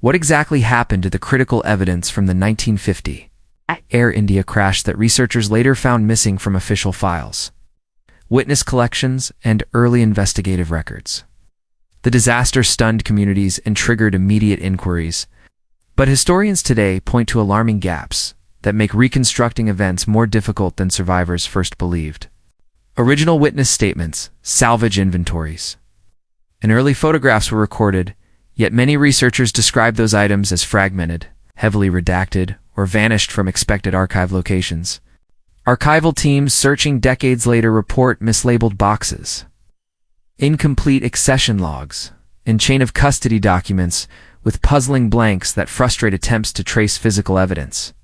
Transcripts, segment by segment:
What exactly happened to the critical evidence from the 1950 Air India crash that researchers later found missing from official files, witness collections, and early investigative records? The disaster stunned communities and triggered immediate inquiries, but historians today point to alarming gaps that make reconstructing events more difficult than survivors first believed. Original witness statements, salvage inventories, and early photographs were recorded, yet many researchers describe those items as fragmented, heavily redacted, or vanished from expected archive locations. Archival teams searching decades later report mislabeled boxes, incomplete accession logs, and chain of custody documents with puzzling blanks that frustrate attempts to trace physical evidence.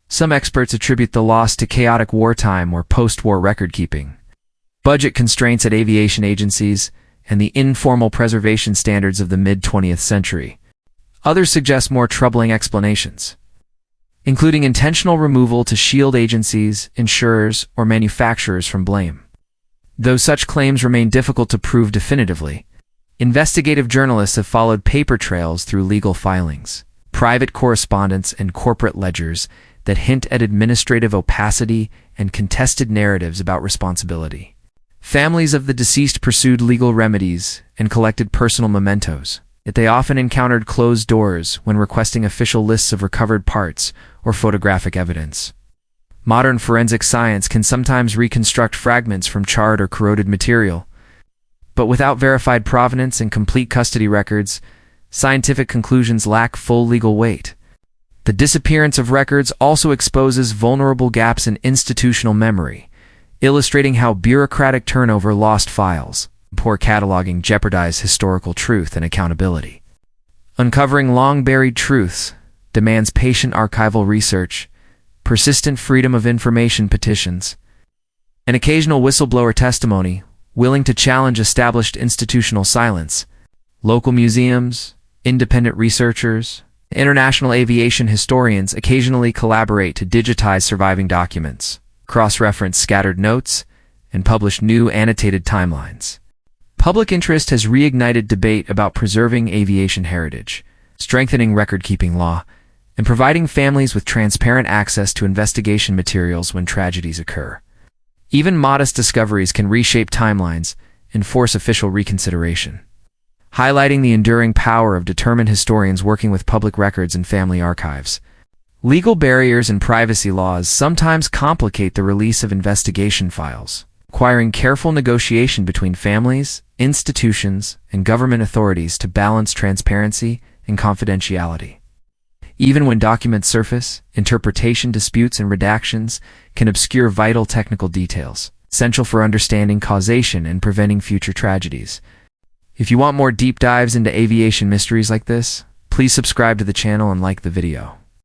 Some experts attribute the loss to chaotic wartime or post-war record-keeping, budget constraints at aviation agencies, and the informal preservation standards of the mid-20th century. Others suggest more troubling explanations, including intentional removal to shield agencies, insurers, or manufacturers from blame. Though such claims remain difficult to prove definitively, investigative journalists have followed paper trails through legal filings, private correspondence, and corporate ledgers that hint at administrative opacity and contested narratives about responsibility. Families of the deceased pursued legal remedies and collected personal mementos, yet they often encountered closed doors when requesting official lists of recovered parts or photographic evidence. Modern forensic science can sometimes reconstruct fragments from charred or corroded material, but without verified provenance and complete custody records, scientific conclusions lack full legal weight. The disappearance of records also exposes vulnerable gaps in institutional memory, illustrating how bureaucratic turnover lost files, poor cataloging jeopardize historical truth and accountability. Uncovering long-buried truths demands patient archival research, persistent freedom of information petitions, and occasional whistleblower testimony willing to challenge established institutional silence. Local museums, independent researchers, international aviation historians occasionally collaborate to digitize surviving documents, cross-reference scattered notes, and publish new annotated timelines. Public interest has reignited debate about preserving aviation heritage, strengthening record-keeping law, and providing families with transparent access to investigation materials when tragedies occur. Even modest discoveries can reshape timelines and force official reconsideration, highlighting the enduring power of determined historians working with public records and family archives. Legal barriers and privacy laws sometimes complicate the release of investigation files, requiring careful negotiation between families, institutions, and government authorities to balance transparency and confidentiality. Even when documents surface, interpretation disputes and redactions can obscure vital technical details, essential for understanding causation and preventing future tragedies. If you want more deep dives into aviation mysteries like this, please subscribe to the channel and like the video.